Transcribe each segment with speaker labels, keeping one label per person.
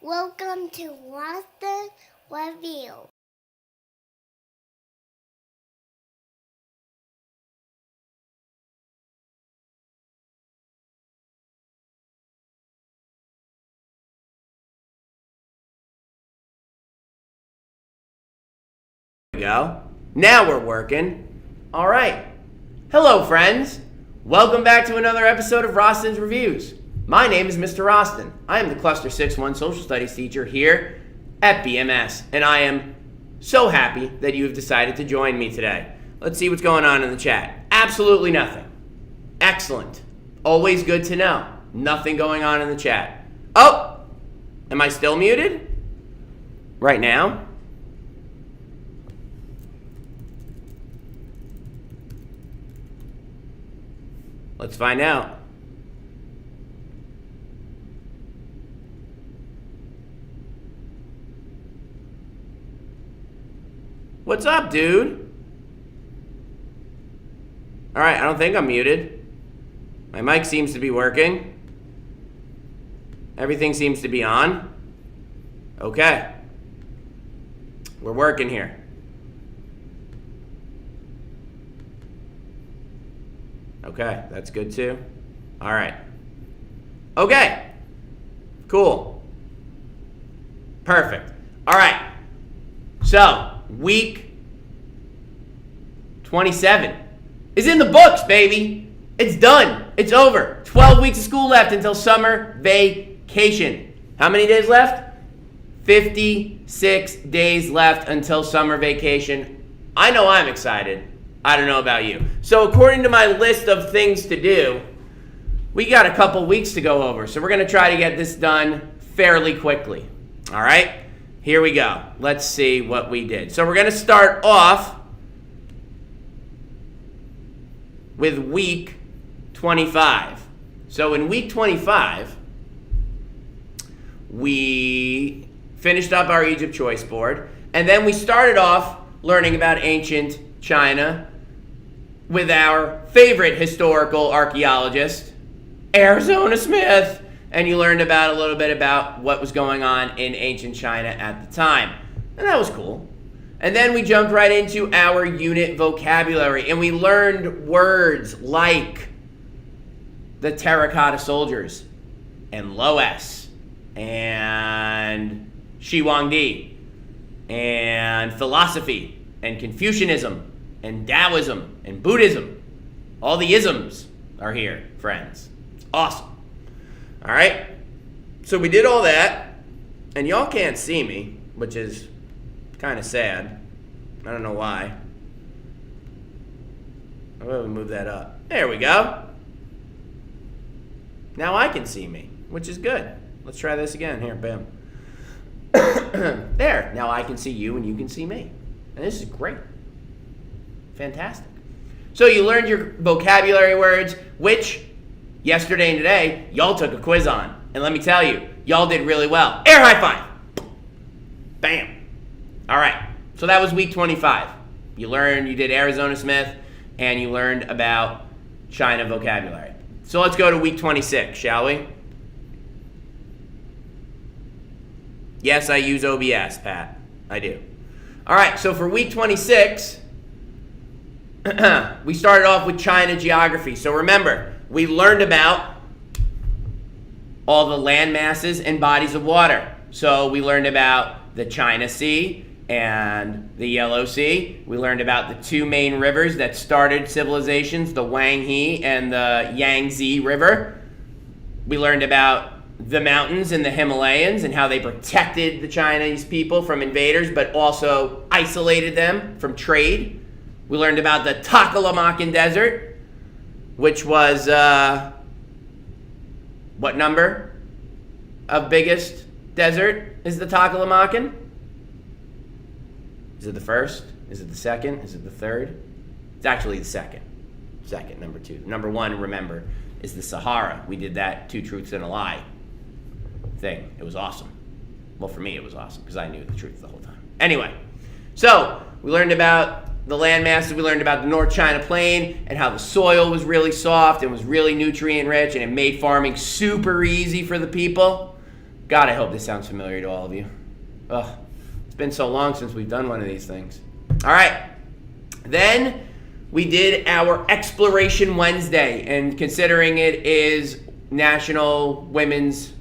Speaker 1: Welcome to Rosten Review.
Speaker 2: There we go. Now we're working. All right. Hello, friends. Welcome back to another episode of Rosten's Reviews. My name is Mr. Rosten. I am the Cluster 6-1 Social Studies teacher here at BMS, and I am so happy that you have decided to join me today. Let's see what's going on in the chat. Absolutely nothing. Excellent. Always good to know. Nothing going on in the chat. Oh, am I still muted? Right now? Let's find out. What's up, dude? All right, I don't think I'm muted. My mic seems to be working. Everything seems to be on. Okay. We're working here. Okay, that's good too. All right. Okay. Cool. Perfect. All right. So, week 27 is in the books, baby. It's done. It's over. 12 weeks of school left until summer vacation. How many days left? 56 days left until summer vacation. I know I'm excited. I don't know about you. So according to my list of things to do, we got a couple weeks to go over. So we're going to try to get this done fairly quickly. All right? Here we go. Let's see what we did. So we're going to start off with week 25. So in week 25, we finished up our Egypt Choice Board, and then we started off learning about ancient China with our favorite historical archaeologist, Arizona Smith, and you learned about a little bit about what was going on in ancient China at the time. And that was cool. And then we jumped right into our unit vocabulary, and we learned words like the terracotta soldiers, and Loess, and Shi Huangdi, and philosophy, and Confucianism, and Taoism, and Buddhism. All the isms are here, friends. It's awesome. All right? So we did all that. And y'all can't see me, which is kind of sad. I don't know why. How about we move that up? There we go. Now I can see me, which is good. Let's try this again. Here, bam. There. Now I can see you and you can see me. And this is great. Fantastic. So you learned your vocabulary words, which yesterday and today, y'all took a quiz on. And let me tell you, y'all did really well. Air high five. Bam. All right. So that was week 25. You did Arizona Smith, and you learned about China vocabulary. So let's go to week 26, shall we? Yes, I use OBS, Pat. I do. All right, so for week 26, we started off with China geography. So remember, we learned about all the land masses and bodies of water. So we learned about the China Sea and the Yellow Sea. We learned about the two main rivers that started civilizations, the Wang He and the Yangtze River. We learned about the mountains and the Himalayas and how they protected the Chinese people from invaders, but also isolated them from trade. We learned about the Taklamakan Desert, which was, what number of biggest desert is the Taklamakan? Is it the first? Is it the second? Is it the third? It's actually the second. Second, number two. Number one, remember, is the Sahara. We did that 2 truths and a lie thing. It was awesome. Well, for me, it was awesome because I knew the truth the whole time. Anyway, so we learned about the land masses. We learned about the North China Plain and how the soil was really soft and was really nutrient rich, and it made farming super easy for the people. God, I hope this sounds familiar to all of you. Ugh, it's been so long since we've done one of these things. All right. Then we did our Exploration Wednesday, and considering it is National Women's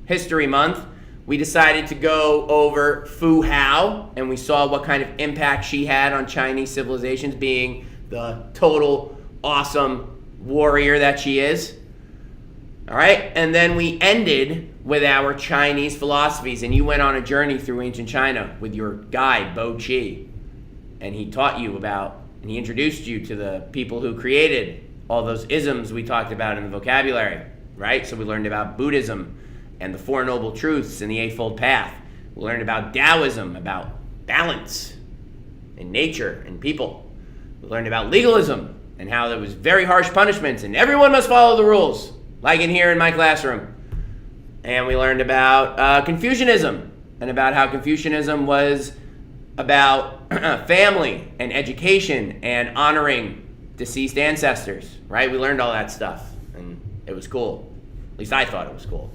Speaker 2: History Month, we decided to go over Fu Hao, and we saw what kind of impact she had on Chinese civilizations, being the total awesome warrior that she is. All right, and then we ended with our Chinese philosophies, and you went on a journey through ancient China with your guide, Bo Chi, and he taught you about, and he introduced you to the people who created all those isms we talked about in the vocabulary, right? So we learned about Buddhism and the Four Noble Truths and the Eightfold Path. We learned about Taoism, about balance in nature and people. We learned about legalism and how there was very harsh punishments and everyone must follow the rules, like in here in my classroom. And we learned about Confucianism and about how Confucianism was about family and education and honoring deceased ancestors, right? We learned all that stuff, and it was cool. At least I thought it was cool.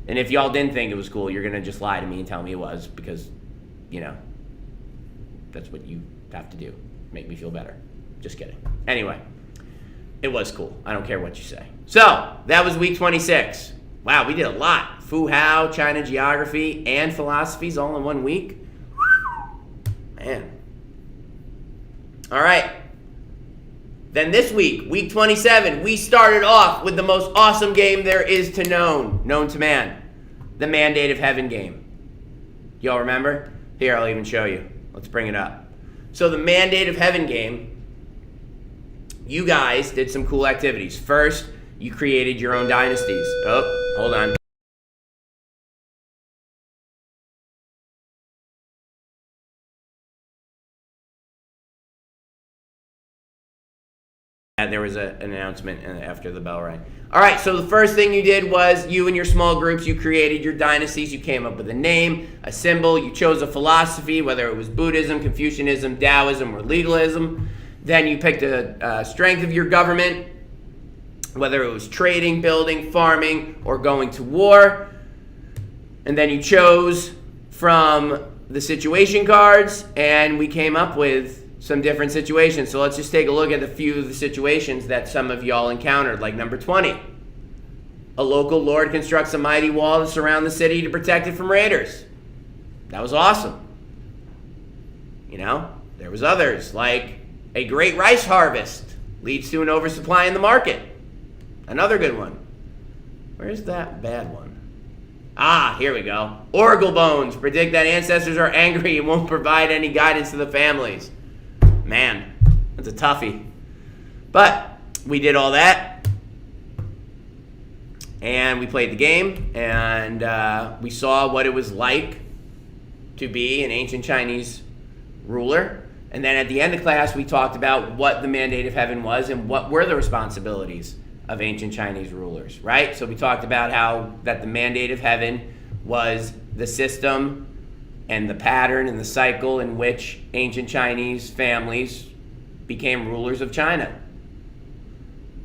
Speaker 2: And if y'all didn't think it was cool, you're going to just lie to me and tell me it was, because, you know, that's what you have to do. Make me feel better. Just kidding. Anyway, it was cool. I don't care what you say. So, that was week 26. Wow, we did a lot. Fu Hao, China geography, and philosophies all in 1 week. Man. All right. Then this week, week 27, we started off with the most awesome game there is to known to man. The Mandate of Heaven game. Y'all remember? Here, I'll even show you. Let's bring it up. So the Mandate of Heaven game, you guys did some cool activities. First, you created your own dynasties. Oh, hold on. There was an announcement after the bell rang. All right, so the first thing you did was you and your small groups, you created your dynasties. You came up with a name, a symbol. You chose a philosophy, whether it was Buddhism, Confucianism, Taoism, or legalism. Then you picked a strength of your government, whether it was trading, building, farming, or going to war. And then you chose from the situation cards, and we came up with some different situations. So let's just take a look at a few of the situations that some of y'all encountered, like number 20. A local lord constructs a mighty wall to surround the city to protect it from raiders. That was awesome. You know, there was others, like a great rice harvest leads to an oversupply in the market. Another good one. Where's that bad one? Here we go. Oracle bones predict that ancestors are angry and won't provide any guidance to the families. Man, that's a toughie. But we did all that, and we played the game, and we saw what it was like to be an ancient Chinese ruler. And then at the end of class, we talked about what the mandate of heaven was and what were the responsibilities of ancient Chinese rulers, right? So we talked about how that the mandate of heaven was the system and the pattern and the cycle in which ancient Chinese families became rulers of China.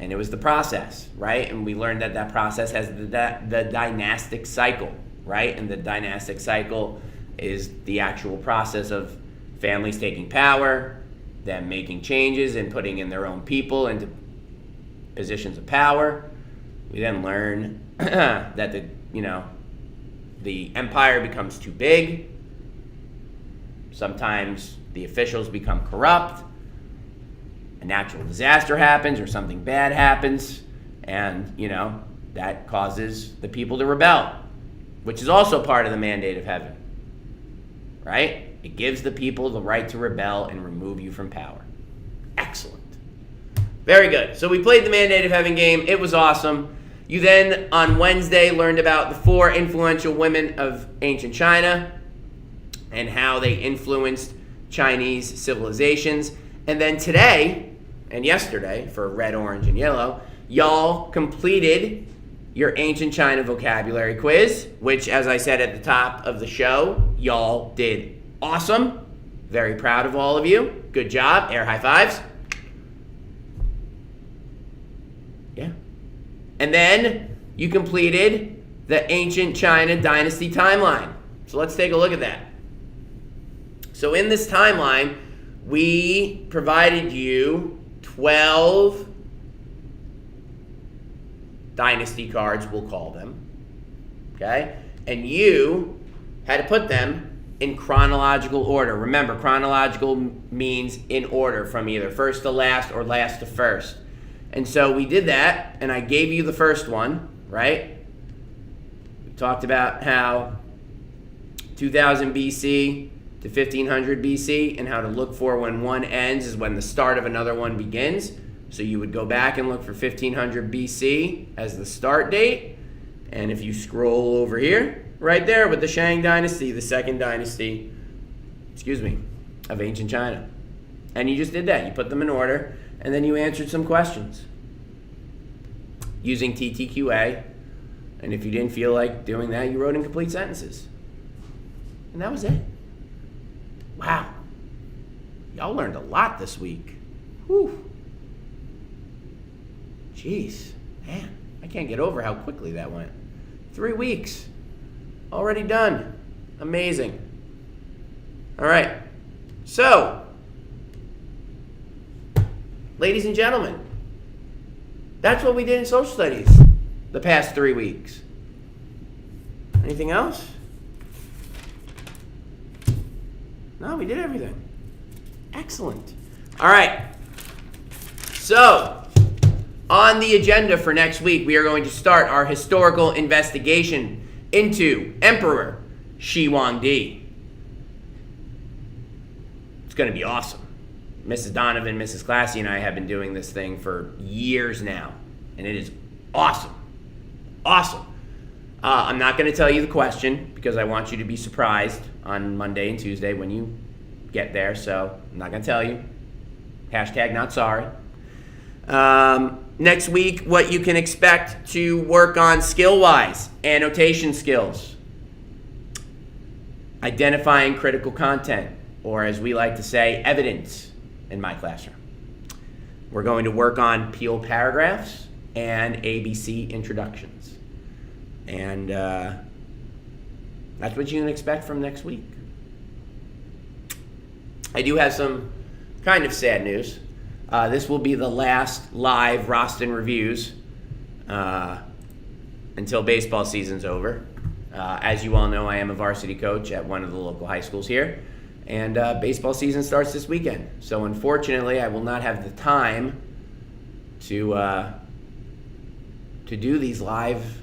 Speaker 2: And it was the process, right? And we learned that that process has the dynastic cycle, right? And the dynastic cycle is the actual process of families taking power, them making changes and putting in their own people into positions of power. We then learn that the empire becomes too big. Sometimes the officials become corrupt. A natural disaster happens or something bad happens, and that causes the people to rebel, which is also part of the mandate of heaven, right? It gives the people the right to rebel and remove you from power. Excellent. Very good. So we played the mandate of heaven game. It was awesome. You then, on Wednesday, learned about the 4 influential women of ancient China and how they influenced Chinese civilizations. And then today, and yesterday, for red, orange, and yellow, y'all completed your ancient China vocabulary quiz, which, as I said at the top of the show, y'all did awesome. Very proud of all of you. Good job. Air high fives. Yeah. And then you completed the ancient China dynasty timeline. So let's take a look at that. So in this timeline, we provided you 12 dynasty cards, we'll call them. Okay? And you had to put them in chronological order. Remember, chronological means in order from either first to last or last to first. And so we did that, and I gave you the first one, right? We talked about how 2000 BC to 1500 BC and how to look for when one ends is when the start of another one begins. So you would go back and look for 1500 BC as the start date. And if you scroll over here, right there with the Shang dynasty, the second dynasty, of ancient China. And you just did that. You put them in order, and then you answered some questions using TTQA. And if you didn't feel like doing that, you wrote incomplete sentences. And that was it. Wow. Y'all learned a lot this week. Whew. Jeez. Man, I can't get over how quickly that went. 3 weeks. Already done. Amazing. All right. So, ladies and gentlemen, that's what we did in social studies the past 3 weeks. Anything else? No, we did everything. Excellent. All right. So, on the agenda for next week, we are going to start our historical investigation into Emperor Shi Huangdi. It's going to be awesome. Mrs. Donovan, Mrs. Classy, and I have been doing this thing for years now, and it is awesome. Awesome. I'm not going to tell you the question because I want you to be surprised on Monday and Tuesday when you get there, so I'm not going to tell you. Hashtag not sorry. Next week, what you can expect to work on skill-wise: annotation skills, identifying critical content, or as we like to say, evidence in my classroom. We're going to work on Peel paragraphs and ABC introductions. And that's what you can expect from next week. I do have some kind of sad news. This will be the last live Rosten reviews until baseball season's over. As you all know, I am a varsity coach at one of the local high schools here, and baseball season starts this weekend. So unfortunately, I will not have the time to do these live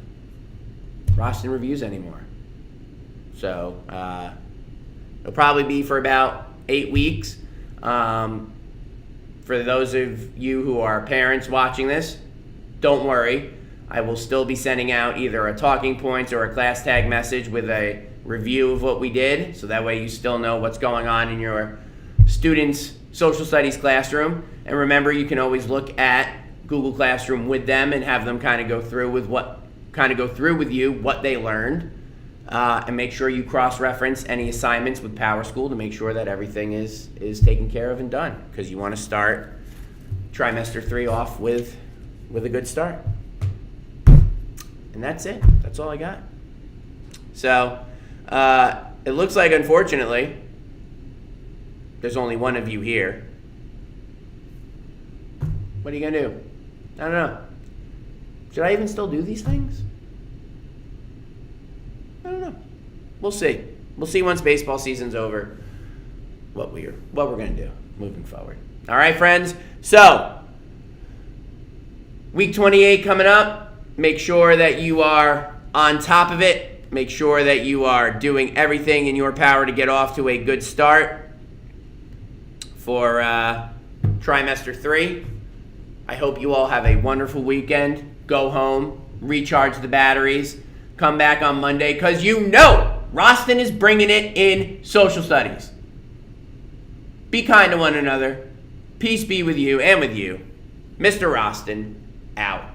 Speaker 2: Rosten reviews anymore. So it'll probably be for about 8 weeks. For those of you who are parents watching this, don't worry. I will still be sending out either a talking points or a class tag message with a review of what we did, so that way you still know what's going on in your students' social studies classroom. And remember, you can always look at Google Classroom with them and have them kind of go through with you what they learned, and make sure you cross-reference any assignments with PowerSchool to make sure that everything is taken care of and done, because you want to start trimester 3 off with a good start. And that's it. That's all I got. So it looks like, unfortunately, there's only one of you here. What are you gonna do? I don't know. Should I even still do these things? I don't know. We'll see. We'll see once baseball season's over what we're gonna do moving forward. All right, friends. So week 28 coming up. Make sure that you are on top of it. Make sure that you are doing everything in your power to get off to a good start for trimester 3. I hope you all have a wonderful weekend. Go home, recharge the batteries, come back on Monday, because you know Rosten is bringing it in social studies. Be kind to one another. Peace be with you and with you. Mr. Rosten, out.